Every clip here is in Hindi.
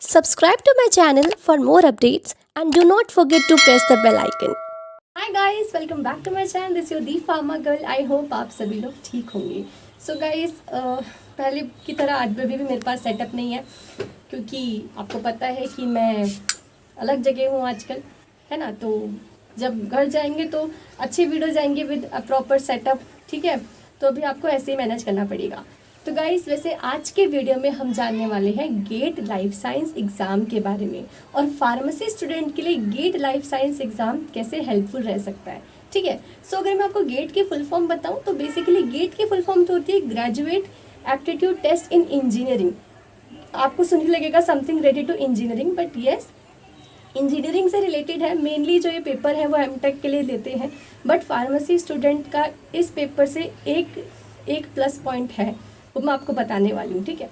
Subscribe to my channel for more updates and do not forget to press the bell icon. Hi guys, welcome back to my channel. This is your The Pharma Girl. I hope आप सभी लोग ठीक होंगे. So guys, पहले की तरह आज भी मेरे पास सेटअप नहीं है क्योंकि आपको पता है कि मैं अलग जगह हूँ आजकल, है ना. तो जब घर जाएंगे तो अच्छी वीडियो जाएंगे विद अ प्रॉपर सेटअप, ठीक है. तो अभी आपको ऐसे ही मैनेज करना पड़ेगा. तो गाइस, वैसे आज के वीडियो में हम जानने वाले हैं गेट लाइफ साइंस एग्ज़ाम के बारे में और फार्मेसी स्टूडेंट के लिए गेट लाइफ साइंस एग्ज़ाम कैसे हेल्पफुल रह सकता है, ठीक है. सो अगर मैं आपको गेट की फुल फॉर्म बताऊं तो बेसिकली गेट की फुल फॉर्म तो होती है graduate aptitude test in engineering. आपको सुनने लगेगा something related to engineering, but yes, engineering से रिलेटेड है. मेनली जो ये पेपर है वो एमटेक के लिए देते हैं, बट फार्मेसी स्टूडेंट का इस पेपर से एक प्लस पॉइंट है, वो मैं आपको बताने वाली हूँ, ठीक है.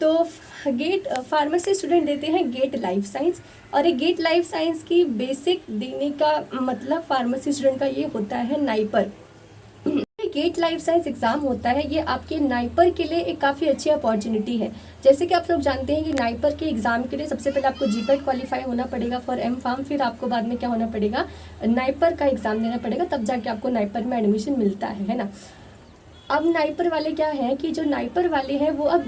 तो गेट फार्मेसी स्टूडेंट देते हैं गेट लाइफ साइंस, और ये गेट लाइफ साइंस की बेसिक देने का मतलब फार्मेसी स्टूडेंट का ये होता है NIPER. GATE life science exam होता है, ये आपके नाइपर के लिए एक काफ़ी अच्छी अपॉर्चुनिटी है. जैसे कि आप लोग जानते हैं कि नाइपर के एग्जाम के लिए सबसे पहले आपको जीपेट क्वालिफाई होना पड़ेगा फॉर एम फार्म, फिर आपको बाद में क्या होना पड़ेगा, नाइपर का एग्जाम देना पड़ेगा, तब जाके आपको नाइपर में एडमिशन मिलता है ना. अब नाइपर वाले क्या है कि जो नाइपर वाले हैं वो अब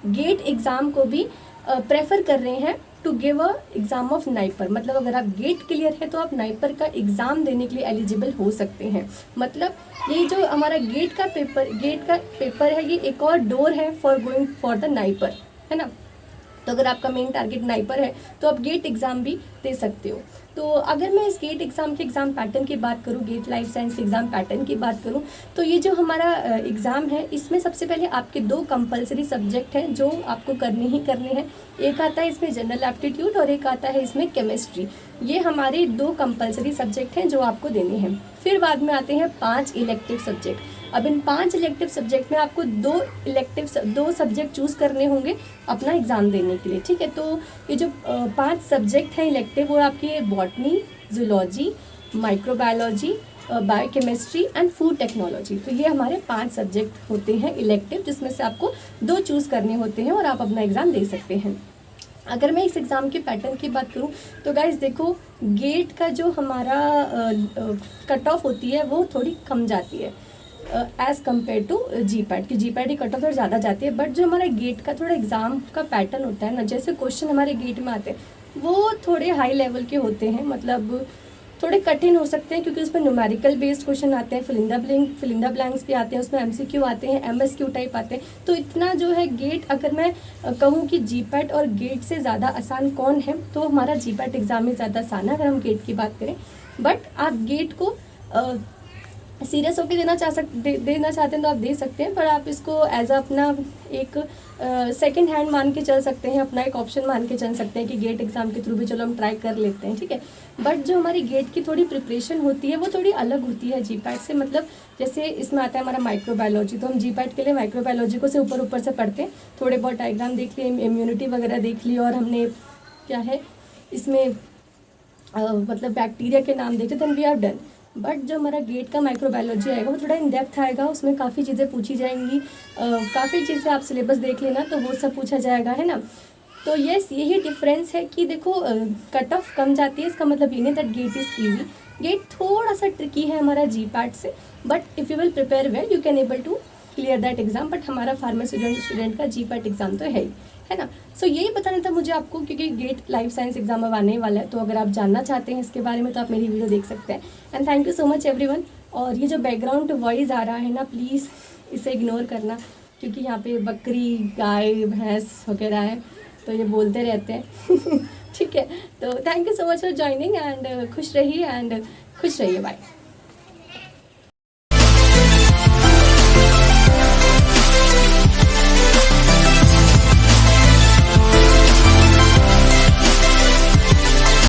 गेट एग्ज़ाम को भी प्रेफर कर रहे हैं to give a exam of NIPER. मतलब अगर आप गेट क्लियर है तो आप नाइपर का एग्ज़ाम देने के लिए एलिजिबल हो सकते हैं. मतलब ये जो हमारा गेट का पेपर है, ये एक और डोर है for going for the NIPER, है ना. तो अगर आपका मेन टारगेट नाइपर है तो आप गेट एग्ज़ाम भी दे सकते हो. तो अगर मैं इस गेट एग्ज़ाम के एग्ज़ाम पैटर्न की बात करूँ, गेट लाइफ साइंस के एग्ज़ाम पैटर्न की बात करूँ, तो ये जो हमारा एग्ज़ाम है इसमें सबसे पहले आपके दो कंपलसरी सब्जेक्ट हैं जो आपको करने ही करने हैं. एक आता है इसमें जनरल एप्टीट्यूड और एक आता है इसमें केमिस्ट्री. ये हमारे दो कंपलसरी सब्जेक्ट हैं जो आपको देने हैं. फिर बाद में आते हैं 5 इलेक्टिव सब्जेक्ट. अब इन 5 इलेक्टिव सब्जेक्ट में आपको दो सब्जेक्ट चूज़ करने होंगे अपना एग्ज़ाम देने के लिए, ठीक है. तो ये जो 5 सब्जेक्ट हैं इलेक्टिव, वो आपके botany, zoology, microbiology, biochemistry and food technology. तो ये हमारे 5 सब्जेक्ट होते हैं इलेक्टिव, जिसमें से आपको 2 चूज़ करने होते हैं और आप अपना एग्ज़ाम दे सकते हैं. अगर मैं इस एग्ज़ाम के पैटर्न की बात करूं तो गाइस देखो, गेट का जो हमारा कट ऑफ होती है वो थोड़ी कम जाती है एज़ कम्पेयर टू जीपैट. की जीपैट की कट ऑफ थोड़ी ज़्यादा जाती है, बट जो हमारा गेट का थोड़ा एग्ज़ाम का पैटर्न होता है ना, जैसे क्वेश्चन हमारे गेट में आते हैं वो थोड़े हाई लेवल के होते हैं. मतलब थोड़े कठिन हो सकते हैं क्योंकि उसमें न्यूमेरिकल बेस्ड क्वेश्चन आते हैं, फिल इन द ब्लैंक्स भी आते हैं, उसमें एमसीक्यू आते हैं, एमएसक्यू टाइप आते हैं. तो इतना जो है गेट, अगर मैं कहूँ कि जीपैट और गेट से ज़्यादा आसान कौन है, तो हमारा जीपैट एग्ज़ाम ही ज़्यादा आसान है अगर हम गेट की बात करें. बट आप गेट को सीरियस होकर देना चाहते हैं तो आप दे सकते हैं, पर आप इसको एज अपना एक सेकंड हैंड मान के चल सकते हैं, अपना एक ऑप्शन मान के चल सकते हैं कि गेट एग्ज़ाम के थ्रू भी चलो हम ट्राई कर लेते हैं, ठीक है. बट जो हमारी गेट की थोड़ी प्रिपरेशन होती है वो थोड़ी अलग होती है जीपैट से. मतलब जैसे इसमें आता है हमारा माइक्रोबायोलॉजी, तो हम जीपैट के लिए माइक्रोबायोलॉजी को से ऊपर से पढ़ते हैं, थोड़े बहुत डायग्राम देख लिए, इम्यूनिटी वगैरह देख ली, और हमने क्या है इसमें मतलब बैक्टीरिया के नाम देखे, then we are done. But जो हमारा गेट का माइक्रोबायोलॉजी आएगा वो थोड़ा इन डेप्थ आएगा, उसमें काफ़ी चीज़ें पूछी जाएंगी, काफ़ी चीज़ें आप सिलेबस देख लेना तो वो सब पूछा जाएगा, है ना. तो यस, यही डिफरेंस है कि देखो कट ऑफ कम जाती है, इसका मतलब ये नहीं that GATE is easy. GATE थोड़ा सा ट्रिकी है हमारा जीपैट से, but if you will prepare well you can able to clear that exam. But हमारा फार्मेसी स्टूडेंट का जीपैट एग्ज़ाम तो है ना. सो यही बताना था मुझे आपको, क्योंकि गेट लाइफ साइंस एग्जाम अब आने वाला है, तो अगर आप जानना चाहते हैं इसके बारे में तो आप मेरी वीडियो देख सकते हैं. And thank you so much everyone. और ये जो बैकग्राउंड वॉइस आ रहा है ना, प्लीज़ इसे इग्नोर करना, क्योंकि यहाँ पे बकरी, गाय, भैंस वगैरह है तो ये बोलते रहते हैं. ठीक है, तो thank you so much for joining and खुश रहिए बाय.